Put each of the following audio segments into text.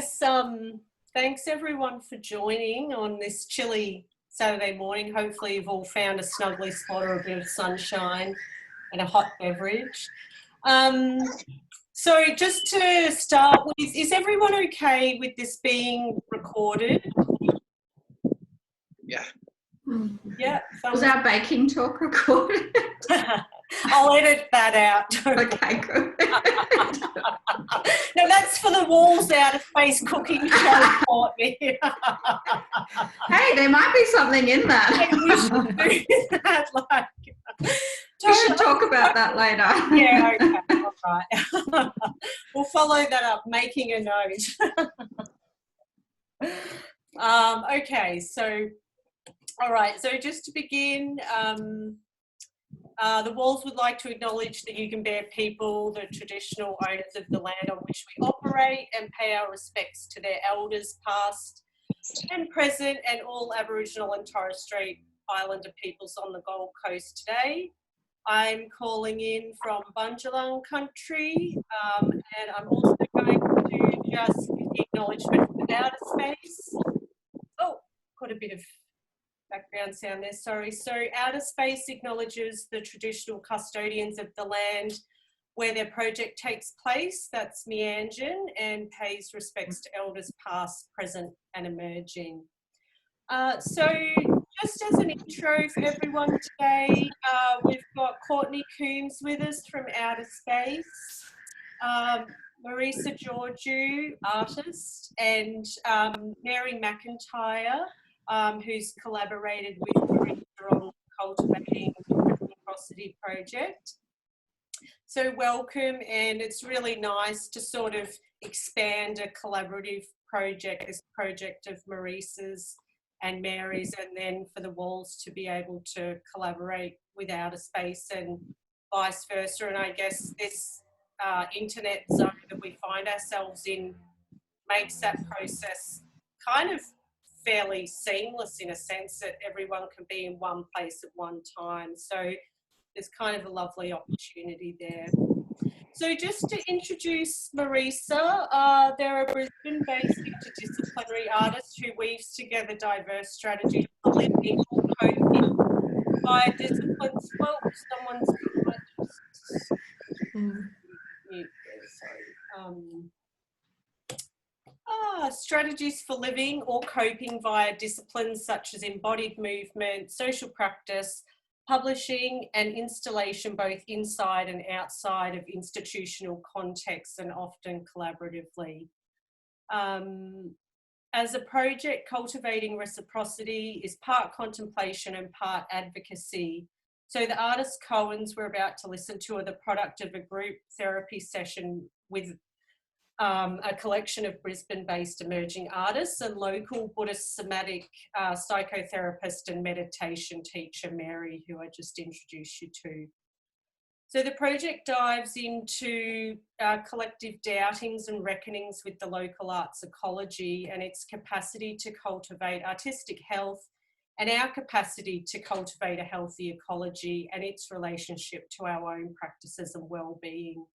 Yes, thanks everyone for joining on this chilly Saturday morning. Hopefully you've all found a snuggly spot or a bit of sunshine and a hot beverage. So just to start with, is everyone okay with this being recorded? Yeah. Yeah. Was our baking talk recorded? I'll edit that out. Okay, good. No, that's for the Walls Out of Space cooking show, Courtney. Hey, there might be something in that. We should do that. We should talk about that later. Yeah, okay, all right. We'll follow that up, making a note. Okay, so, all right, so just to begin, the Walls would like to acknowledge the Yugambeh people, the traditional owners of the land on which we operate, and pay our respects to their elders past and present, and all Aboriginal and Torres Strait Islander peoples on the Gold Coast today. I'm calling in from Bundjalung country, and I'm also going to just give the acknowledgement of outer space. Oh, got a bit of background sound there, sorry. So outer space acknowledges the traditional custodians of the land where their project takes place, that's Meanjin, and pays respects to elders past, present and emerging. So just as an intro for everyone today, we've got Courtney Coombs with us from outer space, MARISA GEORGIou, artist, and Mary MCINTYRE, who's collaborated with Marisa on the cultivating reciprocity project. So welcome, and it's really nice to sort of expand a collaborative project, this project of Marisa's and Mary's, and then for the Walls to be able to collaborate with outer space and vice versa. And I guess this internet zone that we find ourselves in makes that process kind of fairly seamless, in a sense that everyone can be in one place at one time. So there's kind of a lovely opportunity there. So just to introduce Marisa, they're a Brisbane-based interdisciplinary artist who weaves together diverse strategies for living or coping by disciplines. Well, someone's strategies for living or coping via disciplines such as embodied movement, social practice, publishing and installation, both inside and outside of institutional contexts, and often collaboratively. As a project, Cultivating Reciprocity is part contemplation and part advocacy. So the artist Cohens we're about to listen to are the product of a group therapy session with a collection of Brisbane-based emerging artists and local Buddhist somatic psychotherapist and meditation teacher, Mary, who I just introduced you to. So the project dives into collective doubtings and reckonings with the local arts ecology and its capacity to cultivate artistic health, and our capacity to cultivate a healthy ecology and its relationship to our own practices and well-being.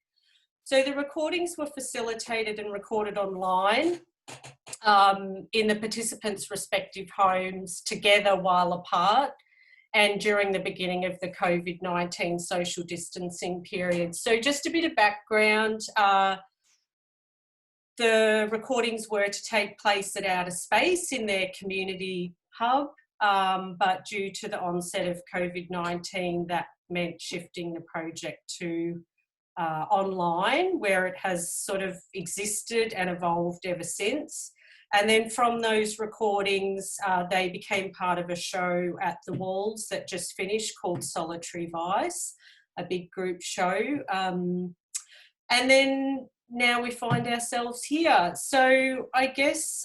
So the recordings were facilitated and recorded online in the participants' respective homes together while apart, and during the beginning of the COVID-19 social distancing period. So just a bit of background, the recordings were to take place at outer space in their community hub, but due to the onset of COVID-19, that meant shifting the project to online, where it has sort of existed and evolved ever since. And then from those recordings, they became part of a show at the Walls that just finished called Solitary Vice, a big group show. And then now we find ourselves here. So I guess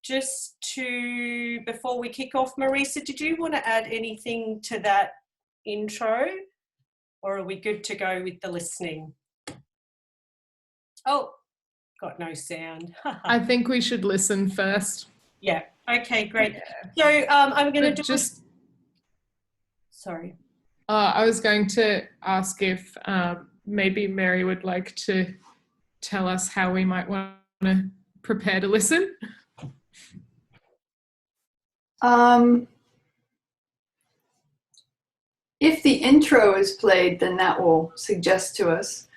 just to, before we kick off, Marisa, did you want to add anything to that intro? Or are we good to go with the listening? Oh, got no sound. I think we should listen first. Yeah, okay, great. So I'm going to just... Sorry. I was going to ask if maybe Mary would like to tell us how we might want to prepare to listen? If the intro is played, then that will suggest to us.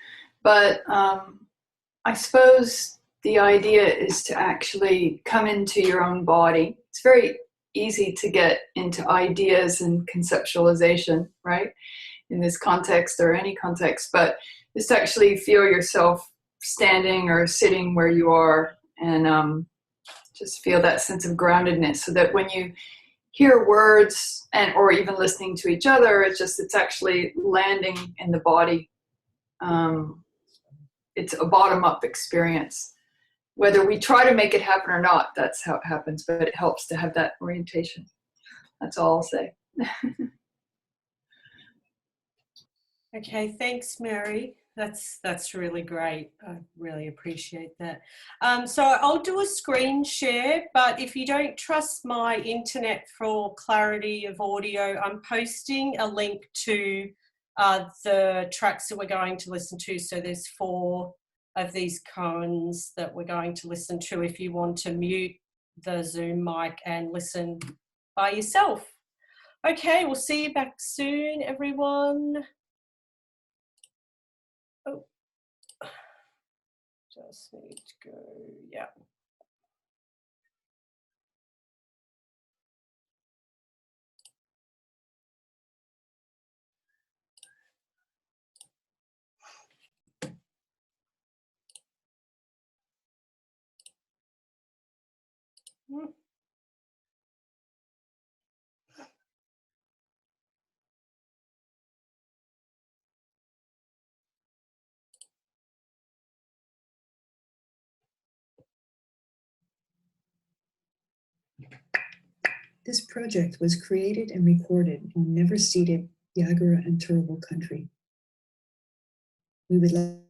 But I suppose the idea is to actually come into your own body. It's very easy to get into ideas and conceptualization, right? In this context or any context, but just to actually feel yourself standing or sitting where you are, and just feel that sense of groundedness, so that when you hear words and or even listening to each other, it's actually landing in the body. It's a bottom-up experience. Whether we try to make it happen or not, that's how it happens, but it helps to have that orientation. That's all I'll say. Okay, thanks, Mary. That's really great. I really appreciate that. So I'll do a screen share, but if you don't trust my internet for clarity of audio, I'm posting a link to the tracks that we're going to listen to. So there's 4 of these koans that we're going to listen to if you want to mute the Zoom mic and listen by yourself. Okay, we'll see you back soon, everyone. Oh, just need to go, yeah. This project was created and recorded on never ceded Yagara and Turrbal country. We would like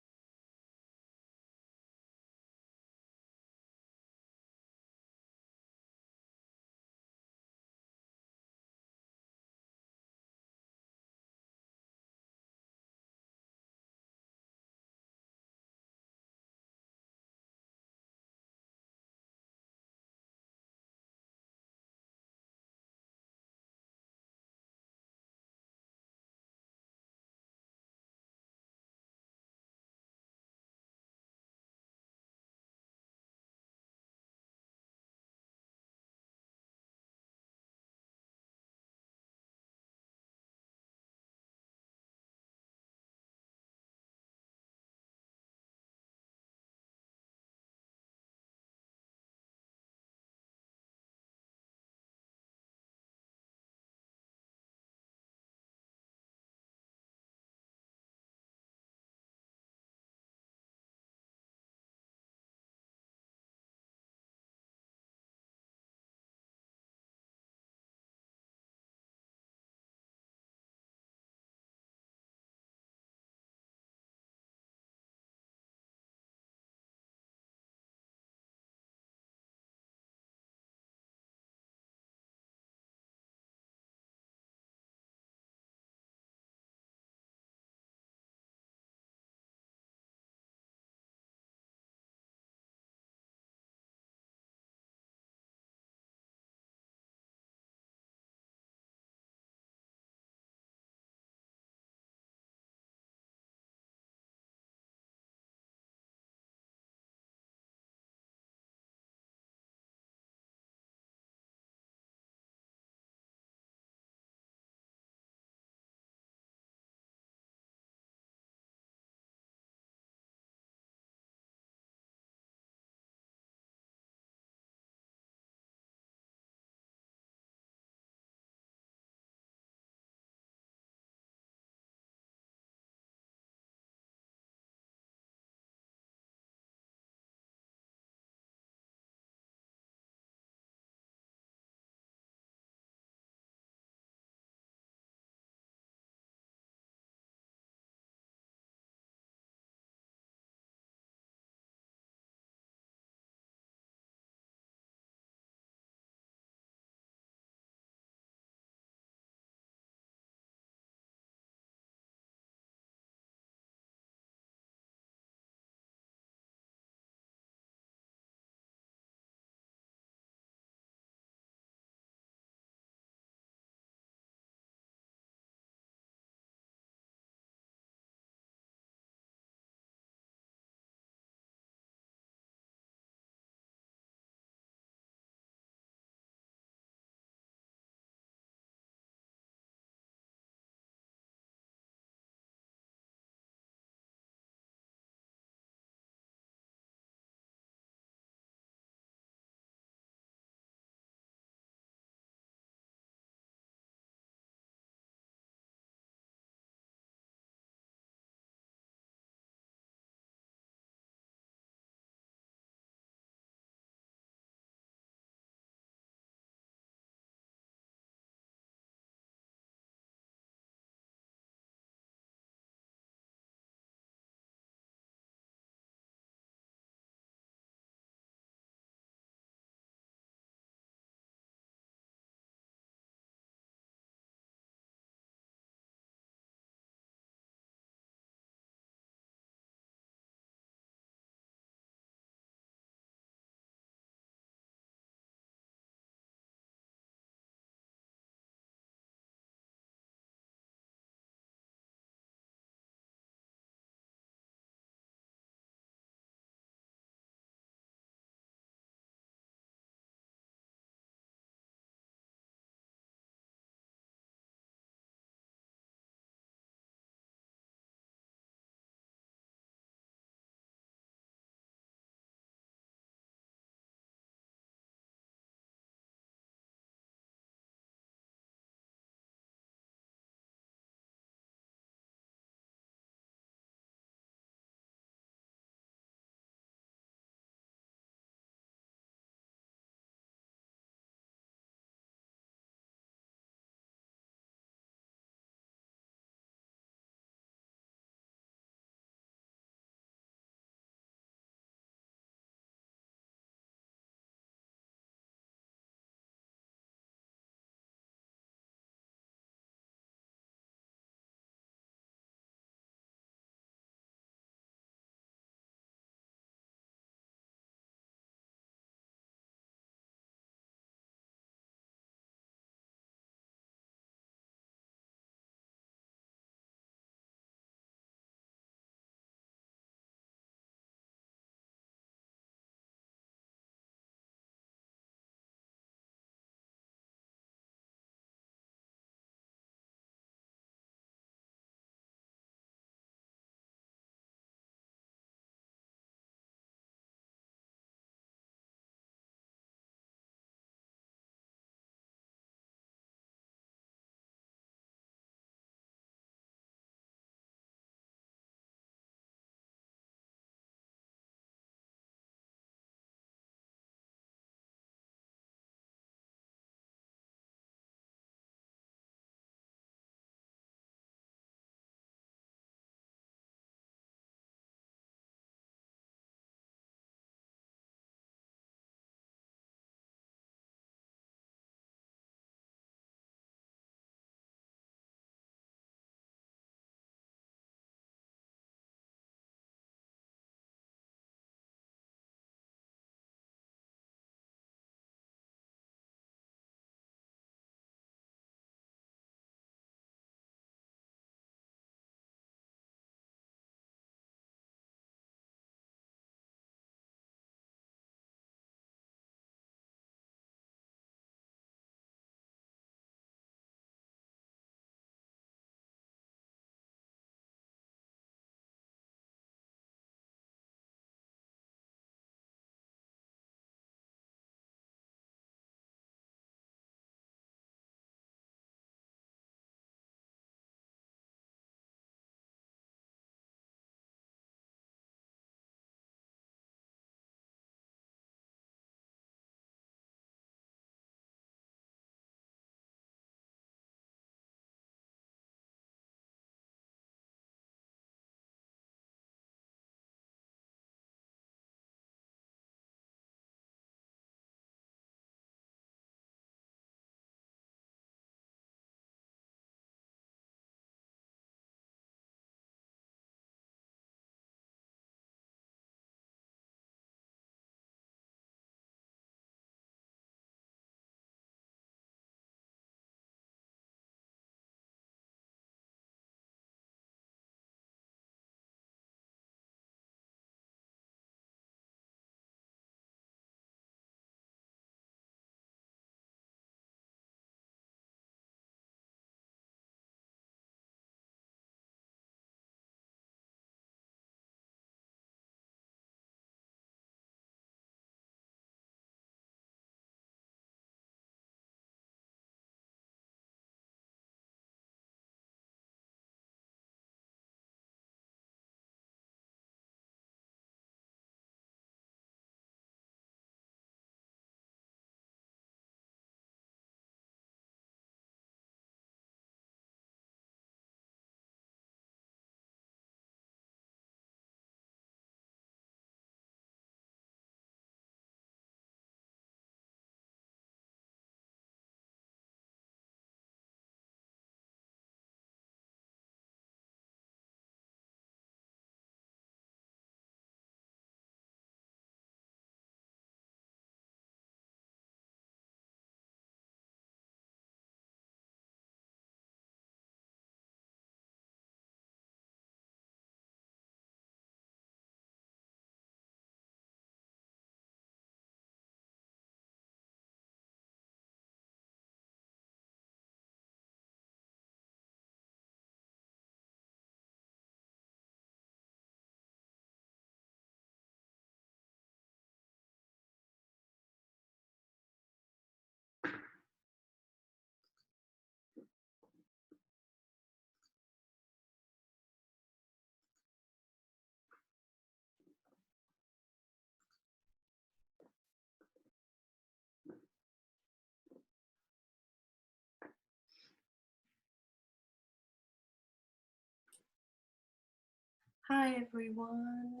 Hi, everyone.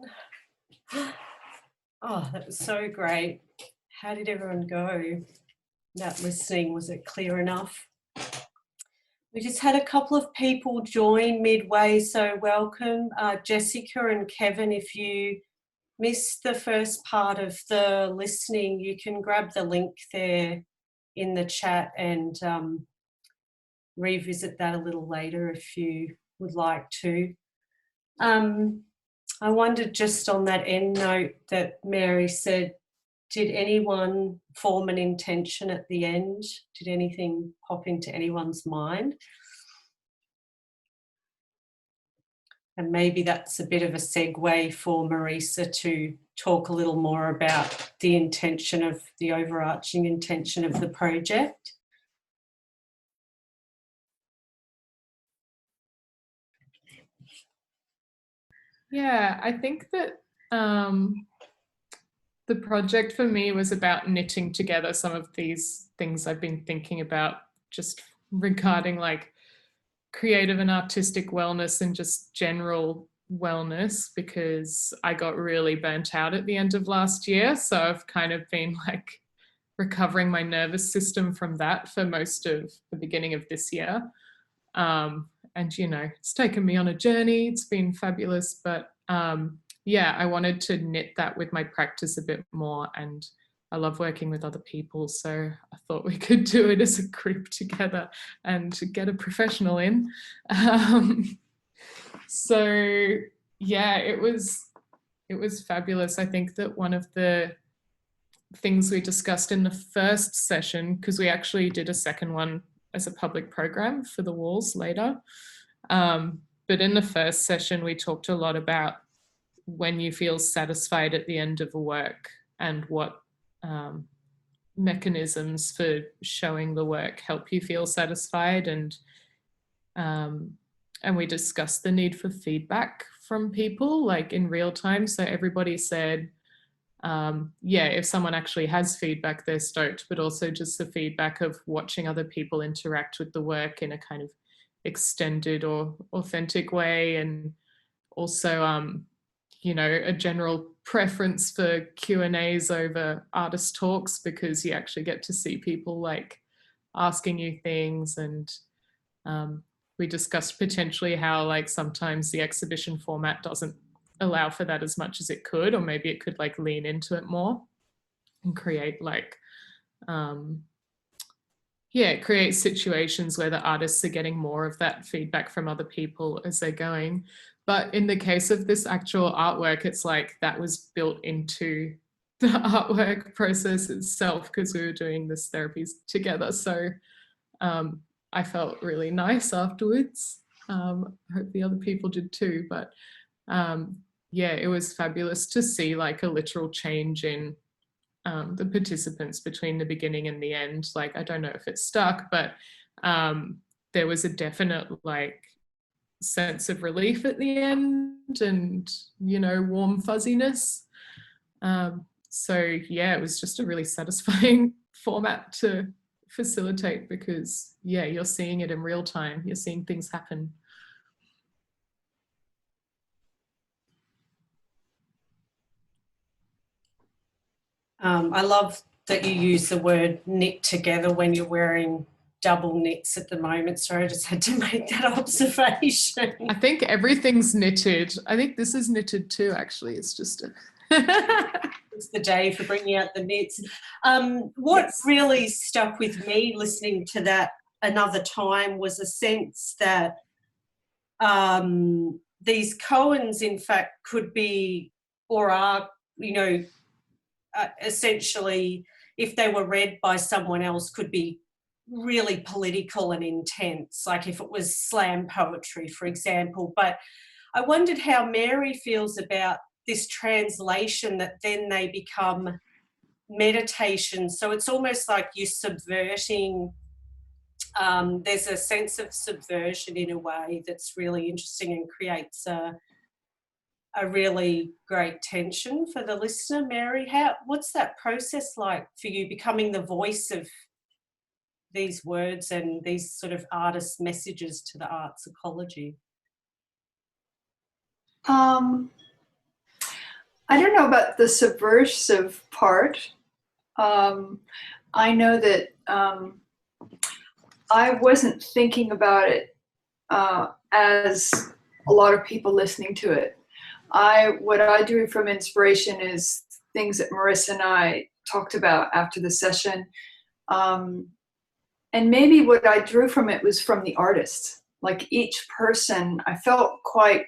Oh, that was so great. How did everyone go? That listening, was it clear enough? We just had a couple of people join midway, so welcome. Jessica and Kevin, if you missed the first part of the listening, you can grab the link there in the chat and revisit that a little later if you would like to. I wondered, just on that end note that Mary said, did anyone form an intention at the end? Did anything pop into anyone's mind? And maybe that's a bit of a segue for Marisa to talk a little more about the intention of the overarching intention of the project. Yeah, I think that the project for me was about knitting together some of these things I've been thinking about, just regarding like creative and artistic wellness and just general wellness, because I got really burnt out at the end of last year. So I've kind of been like recovering my nervous system from that for most of the beginning of this year. And, you know, it's taken me on a journey. It's been fabulous. But yeah, I wanted to knit that with my practice a bit more. And I love working with other people. So I thought we could do it as a group together and get a professional in. So yeah, it was fabulous. I think that one of the things we discussed in the first session, because we actually did a second one as a public program for the walls later. But in the first session, we talked a lot about when you feel satisfied at the end of a work and what mechanisms for showing the work help you feel satisfied. And we discussed the need for feedback from people, like in real time. So everybody said, yeah, if someone actually has feedback, they're stoked, but also just the feedback of watching other people interact with the work in a kind of extended or authentic way. And also, you know, a general preference for Q&As over artist talks, because you actually get to see people like asking you things. And we discussed potentially how like sometimes the exhibition format doesn't allow for that as much as it could, or maybe it could like lean into it more and create like create situations where the artists are getting more of that feedback from other people as they're going. But in the case of this actual artwork, it's like that was built into the artwork process itself, because we were doing this therapies together. So I felt really nice afterwards. I hope the other people did too. But yeah, it was fabulous to see like a literal change in the participants between the beginning and the end. Like, I don't know if it stuck, but there was a definite like sense of relief at the end, and, you know, warm fuzziness. So yeah, it was just a really satisfying format to facilitate, because yeah, you're seeing it in real time, you're seeing things happen. I love that you use the word knit together when you're wearing double knits at the moment. Sorry, I just had to make that observation. I think everything's knitted. I think this is knitted too, actually. It's just It's the day for bringing out the knits. What really stuck with me listening to that another time was a sense that these koans, in fact, could be or are, you know, essentially, if they were read by someone else, could be really political and intense, like if it was slam poetry, for example. But I wondered how Mary feels about this translation, that then they become meditation. So it's almost like you're subverting, there's a sense of subversion in a way that's really interesting and creates a really great tension for the listener. Mary, what's that process like for you, becoming the voice of these words and these sort of artist messages to the arts ecology? Um, I don't know about the subversive part. I know that I wasn't thinking about it as a lot of people listening to it. What I drew from inspiration is things that Marissa and I talked about after the session. And maybe what I drew from it was from the artists. Like each person, I felt quite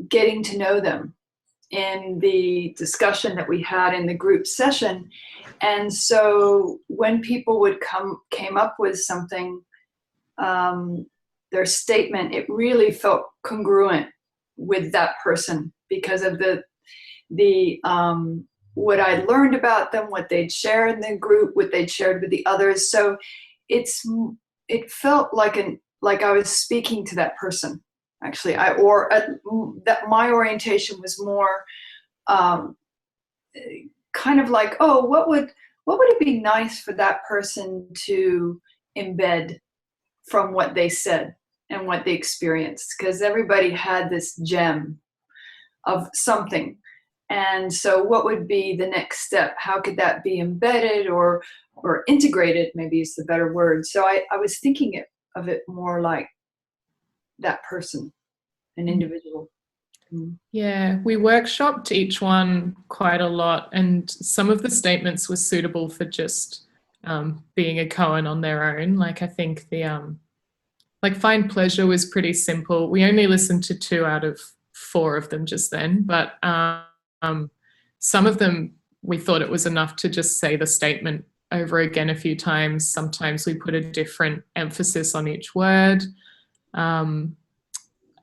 getting to know them in the discussion that we had in the group session. And so when people would came up with something, their statement, it really felt congruent with that person because of the what I learned about them, what they'd share in the group, what they'd shared with the others. So it felt like I was speaking to that person. Actually, that my orientation was more kind of like, oh, what would it be nice for that person to embed from what they said and what they experienced? Because everybody had this gem of something. And so what would be the next step? How could that be embedded or integrated, maybe is the better word. So I was thinking of it more like that person, an individual. Yeah, we workshopped each one quite a lot, and some of the statements were suitable for just being a koan on their own. Like I think the like find pleasure was pretty simple. We only listened to 2 out of 4 of them just then, but some of them we thought it was enough to just say the statement over again a few times. Sometimes we put a different emphasis on each word. But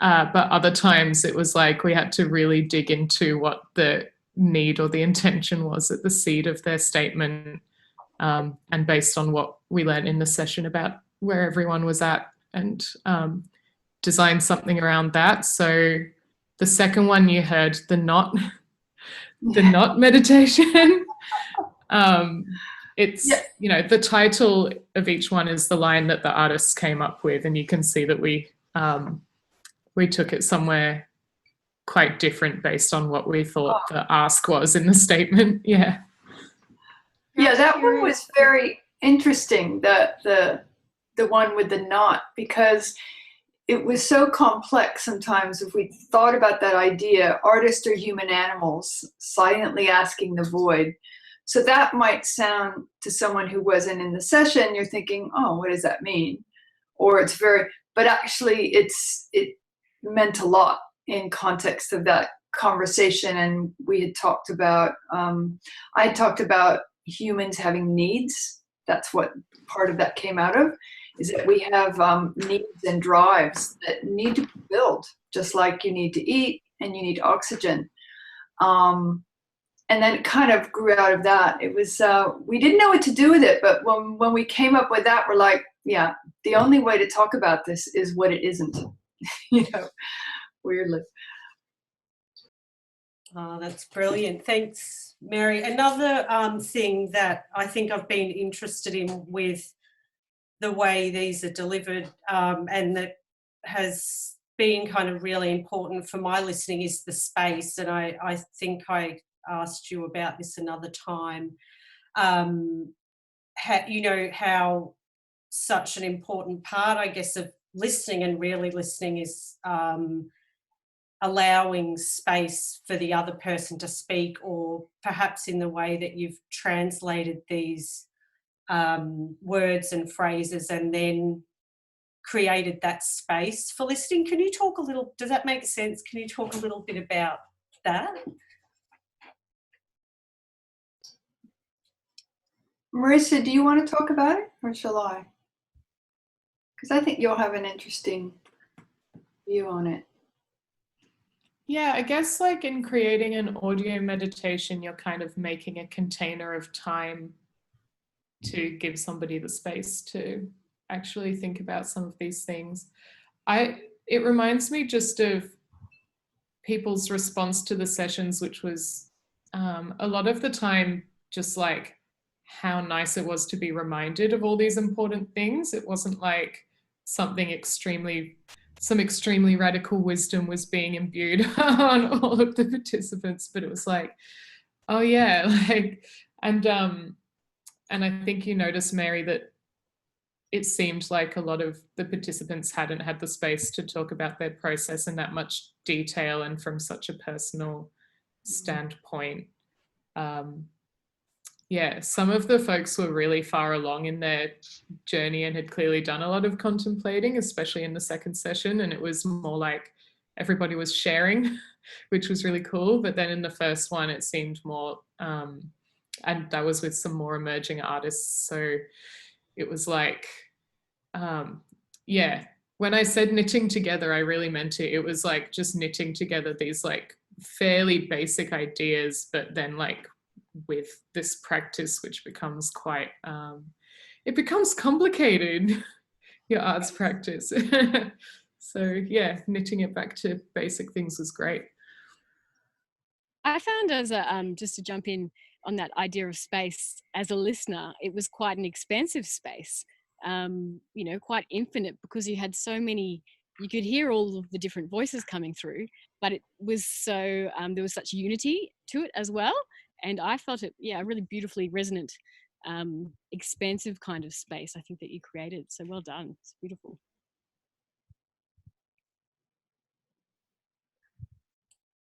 other times it was like we had to really dig into what the need or the intention was at the seed of their statement, and based on what we learned in the session about where everyone was at, and design something around that. So the second one you heard, the not meditation. It's, you know, the title of each one is the line that the artists came up with, and you can see that we took it somewhere quite different based on what we thought the ask was in the statement. Yeah. Yeah, that one was very interesting, the one with the not, because it was so complex sometimes. If we thought about that idea, artists are human animals, silently asking the void. So that might sound to someone who wasn't in the session, you're thinking, oh, what does that mean? Or it's but actually it meant a lot in context of that conversation. And we had talked about, I had talked about humans having needs. That's what part of that came out of, is that we have needs and drives that need to be filled, just like you need to eat and you need oxygen. And then it kind of grew out of that. It was, we didn't know what to do with it, but when we came up with that, we're like, yeah, the only way to talk about this is what it isn't, you know, weirdly. Oh, that's brilliant. Thanks, Mary. Another thing that I think I've been interested in with the way these are delivered, and that has been kind of really important for my listening, is the space. And I think I asked you about this another time. You know, how such an important part, I guess, of listening and really listening is allowing space for the other person to speak, or perhaps in the way that you've translated these words and phrases and then created that space for listening. Can you talk a little, does that make sense? Can you talk a little bit about that? Marissa, do you want to talk about it, or shall I? Because I think you'll have an interesting view on it. Yeah, I guess like in creating an audio meditation, you're kind of making a container of time to give somebody the space to actually think about some of these things. It reminds me just of people's response to the sessions, which was a lot of the time just like how nice it was to be reminded of all these important things. It wasn't like something extremely some extremely radical wisdom was being imbued on all of the participants, but it was like, oh yeah, like, and I think you noticed, Mary, that it seemed like a lot of the participants hadn't had the space to talk about their process in that much detail and from such a personal standpoint. Yeah, some of the folks were really far along in their journey and had clearly done a lot of contemplating, especially in the second session. And it was more like everybody was sharing, which was really cool. But then in the first one, it seemed more, and that was with some more emerging artists. So it was like, yeah, when I said knitting together, I really meant it. It was like just knitting together these like fairly basic ideas, but then like with this practice, which becomes quite, it becomes complicated, your arts practice. So yeah, knitting it back to basic things was great. I found as a, just to jump in on that idea of space, as a listener, it was quite an expansive space, you know, quite infinite, because you had so many, you could hear all of the different voices coming through, but it was so, there was such unity to it as well. And I felt it, yeah, a really beautifully resonant, expansive kind of space, I think, that you created. So well done. It's beautiful.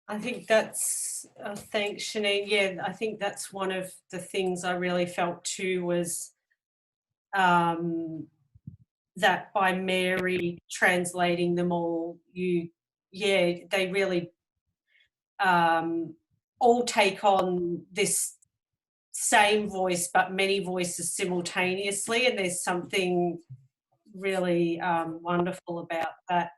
I think that's, thanks Shanine. Yeah, I think that's one of the things I really felt too was that by Mary translating them all, they really all take on this same voice but many voices simultaneously, and there's something really wonderful about that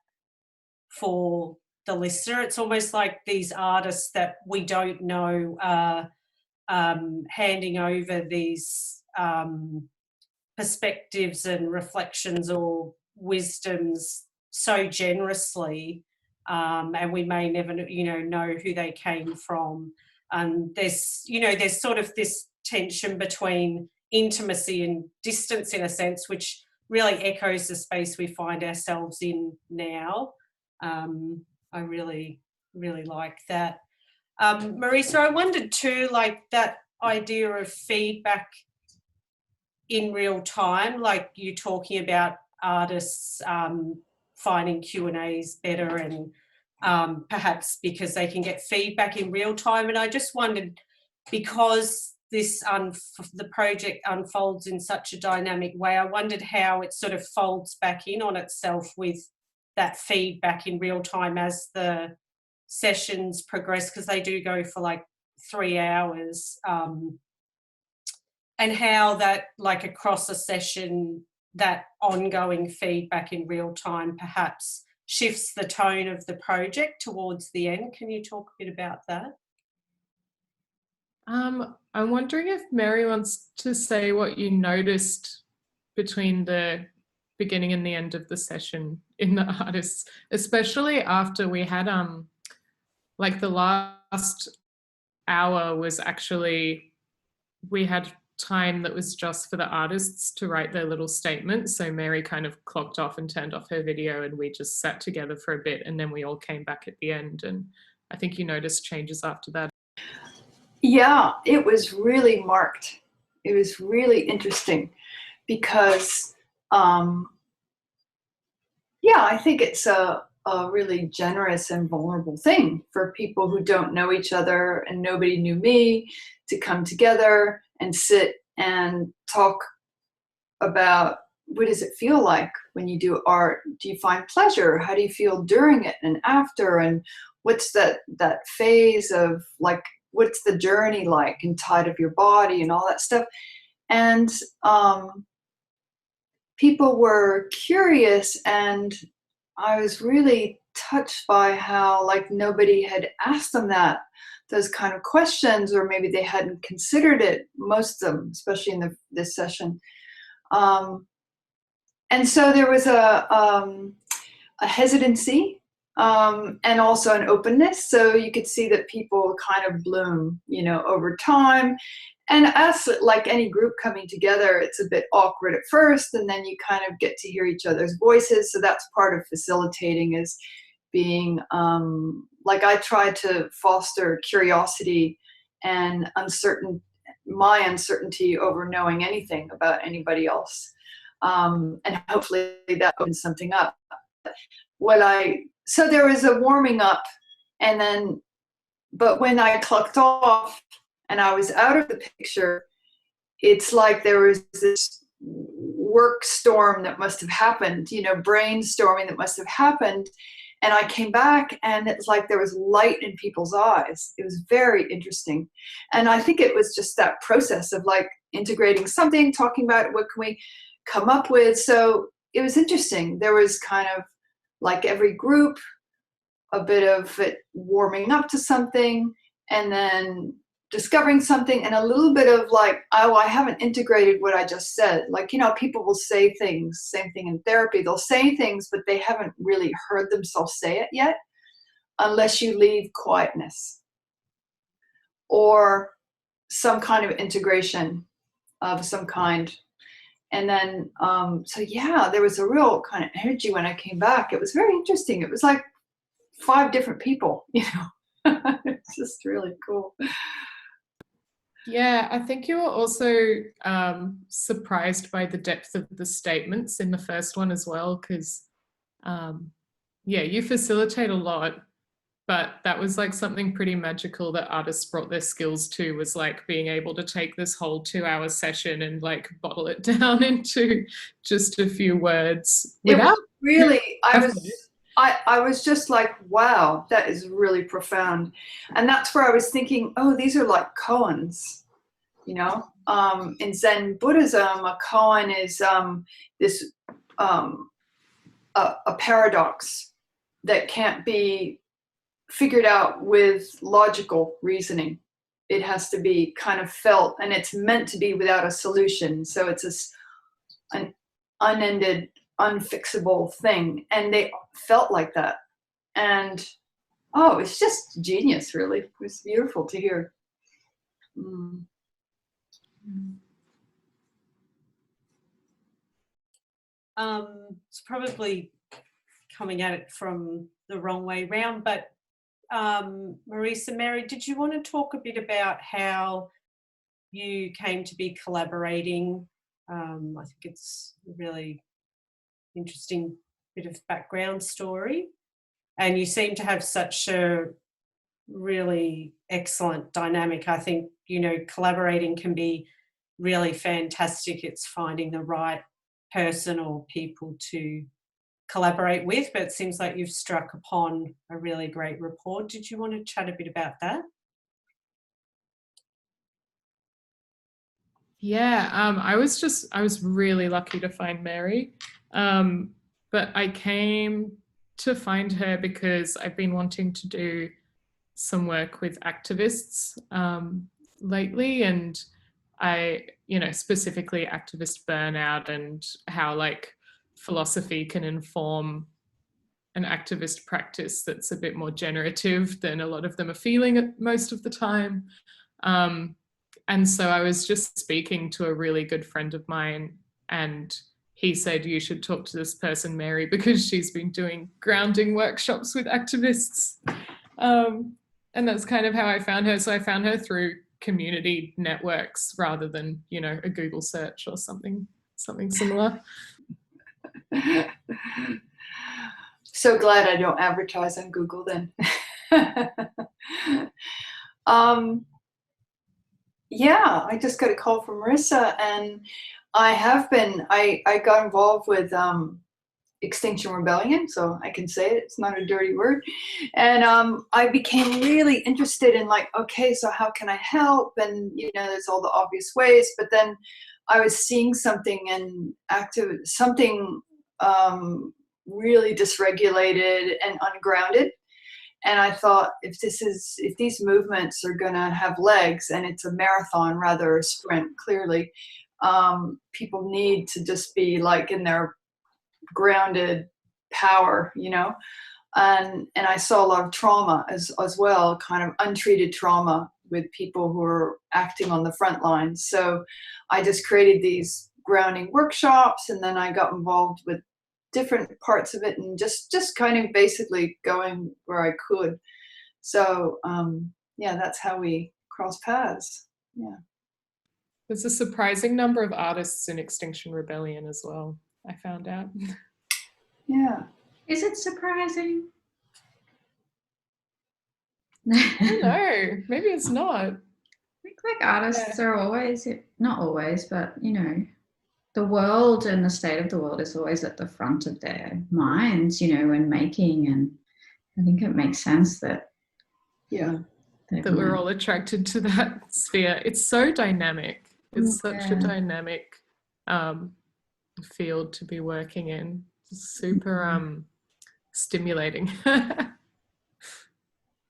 for the listener. It's almost like these artists that we don't know are handing over these perspectives and reflections or wisdoms so generously, and we may never, know who they came from. There's sort of this tension between intimacy and distance, in a sense, which really echoes the space we find ourselves in now. I really, really like that. Marisa, I wondered too, like that idea of feedback in real time, like you talking about artists finding Q&As better, and perhaps because they can get feedback in real time. And I just wondered, because the project unfolds in such a dynamic way, I wondered how it sort of folds back in on itself with that feedback in real time as the sessions progress, because they do go for like 3 hours, and how that, like across a session, that ongoing feedback in real time perhaps shifts the tone of the project towards the end. Can you talk a bit about that? I'm wondering if Mary wants to say what you noticed between the beginning and the end of the session in the artists, especially after we had like the last hour was actually, we had time that was just for the artists to write their little statements. So Mary kind of clocked off and turned off her video, and we just sat together for a bit, and then we all came back at the end. And I think you noticed changes after that. Yeah, it was really marked. It was really interesting because, yeah, I think it's a really generous and vulnerable thing for people who don't know each other, and nobody knew me, to come together and sit and talk about, what does it feel like when you do art? Do you find pleasure? How do you feel during it and after? And what's that phase of, like, what's the journey like inside of your body and all that stuff? And people were curious, and I was really touched by how, like, nobody had asked them those kind of questions, or maybe they hadn't considered it, most of them, especially in this session. And so there was a hesitancy and also an openness. So you could see that people kind of bloom, you know, over time. And as like any group coming together, it's a bit awkward at first, and then you kind of get to hear each other's voices. So that's part of facilitating, is being like, I try to foster curiosity and my uncertainty over knowing anything about anybody else. And hopefully that opens something up. So there was a warming up, and then, but when I clucked off and I was out of the picture, it's like there was this work storm that must have happened, you know, brainstorming that must have happened. And I came back, and it's like there was light in people's eyes. It was very interesting. And I think it was just that process of like integrating something, talking about what can we come up with. So it was interesting. There was kind of like every group, a bit of it warming up to something, and then discovering something, and a little bit of like, oh, I haven't integrated what I just said. Like, you know, people will say things, same thing in therapy. They'll say things, but they haven't really heard themselves say it yet, unless you leave quietness or some kind of integration of some kind. And then, so yeah, there was a real kind of energy when I came back. It was very interesting. It was like 5 different people, you know. It's just really cool. Yeah, I think you were also surprised by the depth of the statements in the first one as well, because yeah, you facilitate a lot, but that was like something pretty magical that artists brought their skills to, was like being able to take this whole 2-hour session and like bottle it down into just a few words without really, I was just like, wow, that is really profound. And that's where I was thinking, oh, these are like koans, you know. In Zen Buddhism, a koan is this a paradox that can't be figured out with logical reasoning. It has to be kind of felt, and it's meant to be without a solution. So it's an unended, unfixable thing, and they felt like that. And oh, it's just genius, really. It was beautiful to hear. It's probably coming at it from the wrong way round, but Marisa, Mary, did you want to talk a bit about how you came to be collaborating? I think it's a really interesting bit of background story, and you seem to have such a really excellent dynamic. I think, you know, collaborating can be really fantastic. It's finding the right person or people to collaborate with, but it seems like you've struck upon a really great rapport. Did you want to chat a bit about that? Yeah, I was really lucky to find Mary, but I came to find her because I've been wanting to do some work with activists lately, and I, you know, specifically activist burnout and how like philosophy can inform an activist practice that's a bit more generative than a lot of them are feeling at most of the time. And so I was just speaking to a really good friend of mine, and he said, you should talk to this person, Mary, because she's been doing grounding workshops with activists. And that's kind of how I found her. So I found her through community networks rather than, you know, a Google search or something similar. So glad I don't advertise on Google then. Yeah, I just got a call from Marisa, and I got involved with Extinction Rebellion, so I can say it, it's not a dirty word. And I became really interested in like, okay, so how can I help? And, you know, there's all the obvious ways, but then I was seeing something really dysregulated and ungrounded. And I thought, if these movements are gonna have legs, and it's a marathon rather a sprint, clearly, people need to just be like in their grounded power, you know. And I saw a lot of trauma as well, kind of untreated trauma with people who are acting on the front lines. So I just created these grounding workshops, and then I got involved with different parts of it, and just kind of basically going where I could. So yeah, that's how we cross paths. Yeah. There's a surprising number of artists in Extinction Rebellion as well, I found out. Yeah. Is it surprising? I don't know, maybe it's not. I think like artists are always, not always, but you know, the world and the state of the world is always at the front of their minds, you know, when making, and I think it makes sense that that we're all attracted to that sphere. It's so dynamic. It's such a dynamic field to be working in. Super stimulating.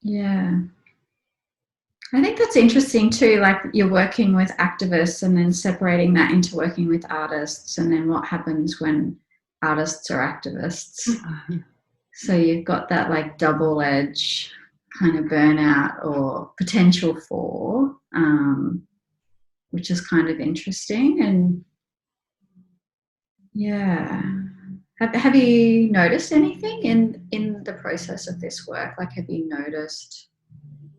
Yeah. I think that's interesting too, like you're working with activists and then separating that into working with artists, and then what happens when artists are activists. So you've got that like double edge kind of burnout or potential for, which is kind of interesting. And yeah. Have you noticed anything in the process of this work? Like, have you noticed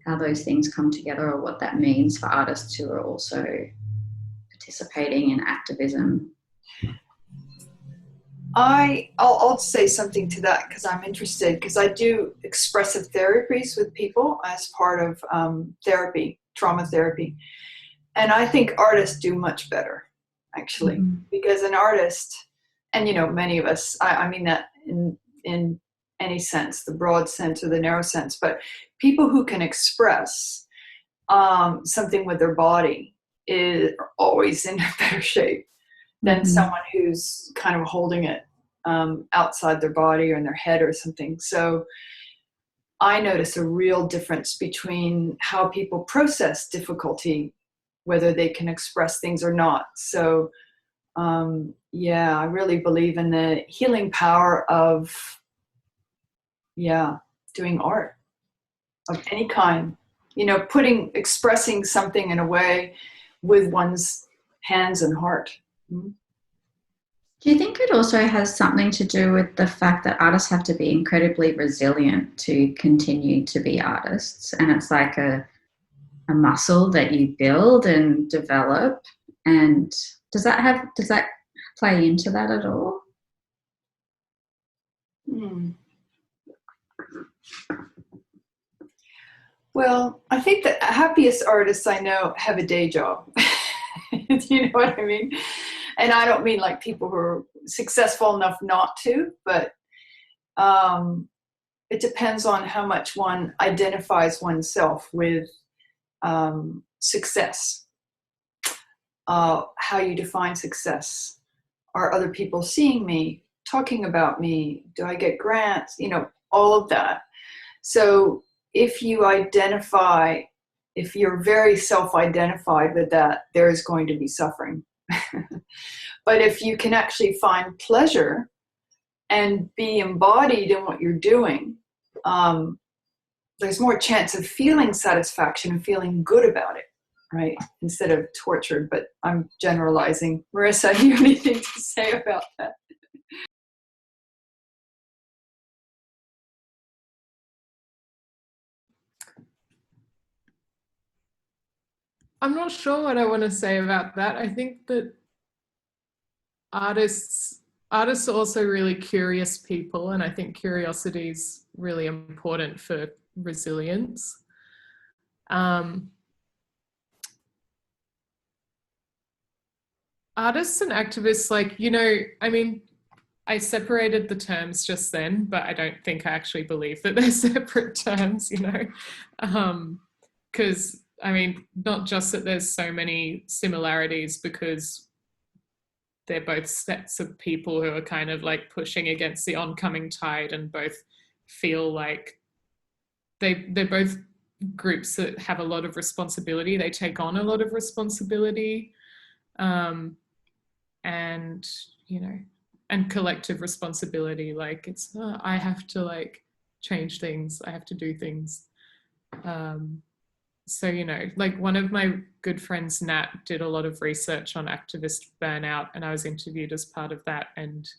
how those things come together, or what that means for artists who are also participating in activism? I'll say something to that because I'm interested, because I do expressive therapies with people as part of therapy, trauma therapy. And I think artists do much better, actually, because an artist, and you know, many of us, I mean that in any sense, the broad sense or the narrow sense, but people who can express something with their body is always in better shape than someone who's kind of holding it outside their body or in their head or something. So I notice a real difference between how people process difficulty, whether they can express things or not. So yeah, I really believe in the healing power of, doing art of any kind, you know, expressing something in a way with one's hands and heart. Do you think it also has something to do with the fact that artists have to be incredibly resilient to continue to be artists, and it's like a muscle that you build and develop? And does that play into that at all? Well, I think the happiest artists I know have a day job. You know what I mean? And I don't mean like people who are successful enough not to, but it depends on how much one identifies oneself with success, how you define success. Are other people seeing me, talking about me? Do I get grants? You know, all of that. So if you're very self-identified with that, there is going to be suffering. But if you can actually find pleasure and be embodied in what you're doing, there's more chance of feeling satisfaction and feeling good about it, right? Instead of tortured. But I'm generalizing. Marisa, do you have anything to say about that? I'm not sure what I want to say about that. I think that artists are also really curious people, and I think curiosity is really important for resilience. Artists and activists, like, you know, I mean, I separated the terms just then, but I don't think I actually believe that they're separate terms, you know, because I mean, not just that there's so many similarities, because they're both sets of people who are kind of like pushing against the oncoming tide, and both feel like they're both groups that have a lot of responsibility. They take on a lot of responsibility, and, you know, and collective responsibility. Like, it's, I have to like change things. I have to do things. So, you know, like one of my good friends, Nat, did a lot of research on activist burnout, and I was interviewed as part of that. And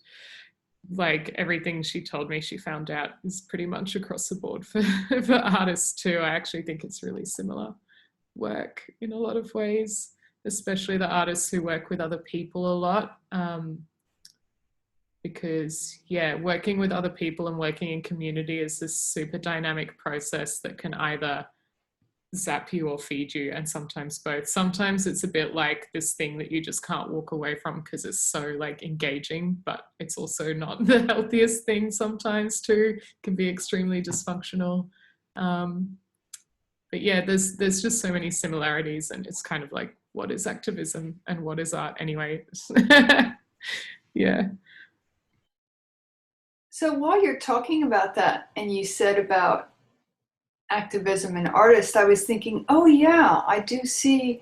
like everything she told me she found out is pretty much across the board for, for artists too. I actually think it's really similar work in a lot of ways, especially the artists who work with other people a lot. Because yeah, working with other people and working in community is this super dynamic process that can either zap you or feed you, and sometimes both. Sometimes it's a bit like this thing that you just can't walk away from because it's so like engaging, but it's also not the healthiest thing sometimes too. It can be extremely dysfunctional. But yeah, there's just so many similarities, and it's kind of like, what is activism and what is art anyway? Yeah. So while you're talking about that, and you said about activism and artists, I was thinking, oh yeah, I do see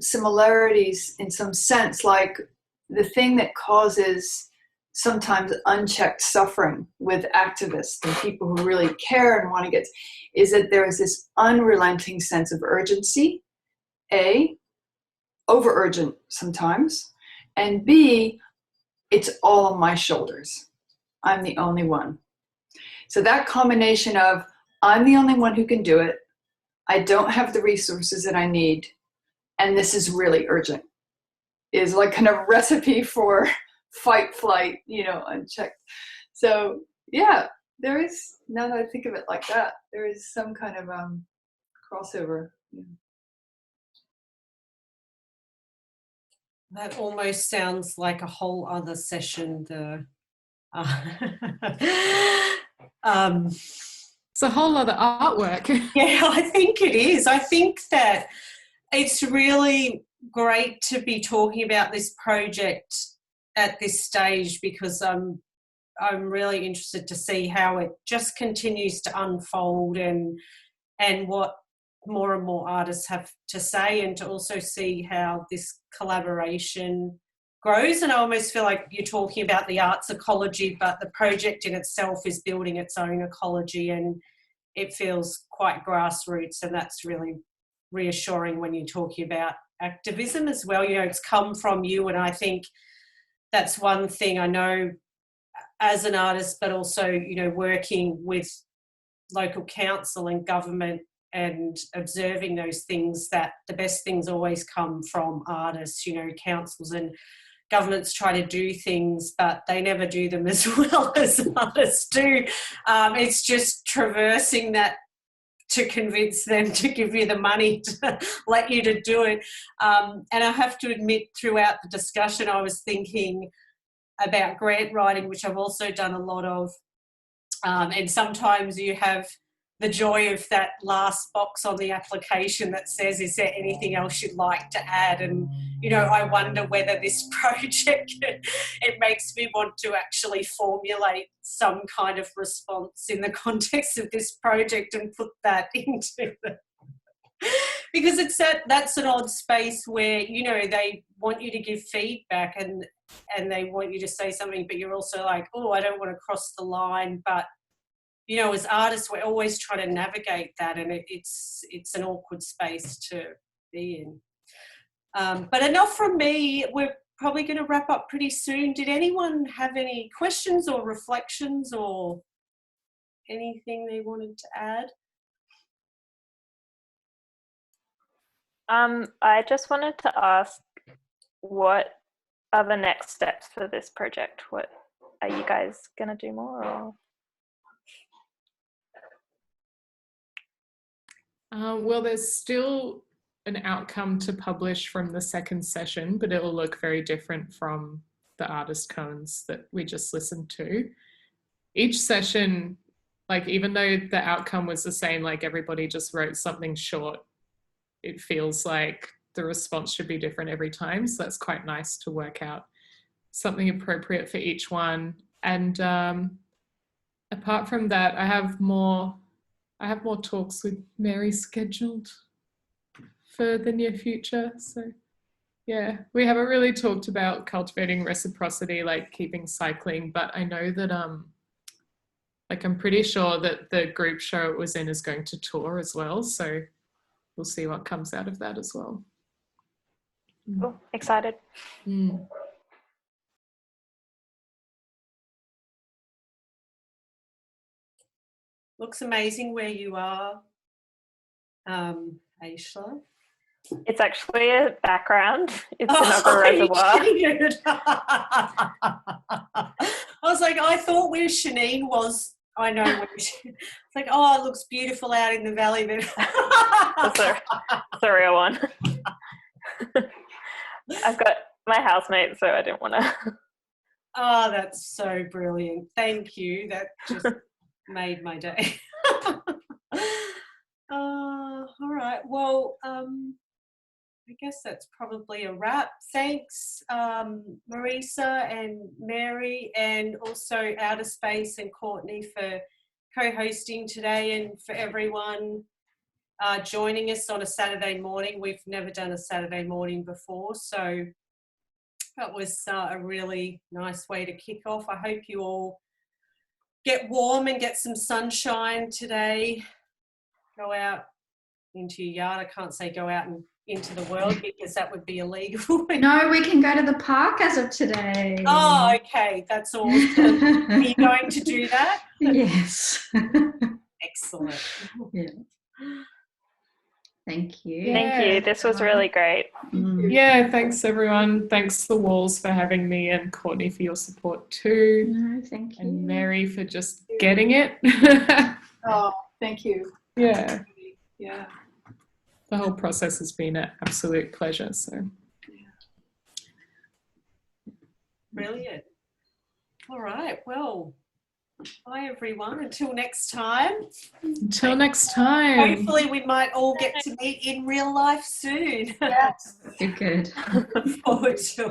similarities in some sense. Like the thing that causes sometimes unchecked suffering with activists and people who really care and want to get, is that there is this unrelenting sense of urgency, A, over urgent sometimes, and B, it's all on my shoulders. I'm the only one. So that combination of I'm the only one who can do it, I don't have the resources that I need, and this is really urgent, is like kind of recipe for fight, flight, you know, unchecked. So yeah, there is, now that I think of it like that, there is some kind of crossover. Yeah. That almost sounds like a whole other session. It's a whole other artwork. Yeah, I think it is. I think that it's really great to be talking about this project at this stage, because I'm really interested to see how it just continues to unfold, and what more and more artists have to say, and to also see how this collaboration grows. And I almost feel like you're talking about the arts ecology, but the project in itself is building its own ecology, and it feels quite grassroots, and that's really reassuring when you're talking about activism as well. You know, it's come from you, and I think that's one thing I know as an artist, but also, you know, working with local council and government and observing those things, that the best things always come from artists. You know, councils and governments try to do things, but they never do them as well as artists do. It's just traversing that to convince them to give you the money to let you to do it. And I have to admit, throughout the discussion, I was thinking about grant writing, which I've also done a lot of. And sometimes you have the joy of that last box on the application that says, is there anything else you'd like to add? And, you know, I wonder whether this project, it makes me want to actually formulate some kind of response in the context of this project and put that into the, because it's that's an odd space where, you know, they want you to give feedback and they want you to say something, but you're also like, oh, I don't want to cross the line. But, you know, as artists, we're always trying to navigate that, and it's an awkward space to be in. But enough from me. We're probably going to wrap up pretty soon. Did anyone have any questions or reflections or anything they wanted to add? I just wanted to ask, what are the next steps for this project? What are you guys going to do more? Or? Well, there's still an outcome to publish from the second session, but it will look very different from the artist cones that we just listened to. Each session, like, even though the outcome was the same, like everybody just wrote something short, it feels like the response should be different every time. So that's quite nice to work out something appropriate for each one. And apart from that, I have more talks with Mary scheduled for the near future. So yeah, we haven't really talked about cultivating reciprocity, like keeping cycling, but I know that Like, I'm pretty sure that the group show it was in is going to tour as well. So we'll see what comes out of that as well. Cool. Excited. Mm. Looks amazing where you are, Aisha. It's actually a background. It's Oh, another are you reservoir. kidding? I was like, I thought where Shanine was. I know where it's like, oh, it looks beautiful out in the valley. That's the real one. I've got my housemate, so I didn't want to. Oh, that's so brilliant. Thank you. That just made my day. All right. Well, I guess that's probably a wrap. Thanks, Marisa and Mary, and also Outer Space and Courtney for co-hosting today, and for everyone joining us on a Saturday morning. We've never done a Saturday morning before, so that was a really nice way to kick off. I hope you all get warm and get some sunshine today. Go out into your yard. I can't say go out and into the world because that would be illegal. No, we can go to the park as of today. Oh, okay. That's awesome. Are you going to do that? Yes. Excellent. Yeah. Thank you. Yeah. Thank you. This was really great. Yeah, thanks everyone. Thanks the Walls for having me, and Courtney for your support too. No, thank you. And Mary for just getting it. Oh, thank you. Yeah, Yeah. the whole process has been an absolute pleasure. So Brilliant. All right. Well, bye everyone. Until next time. until next time. Hopefully we might all get to meet in real life soon. Yes. You're good. Look forward to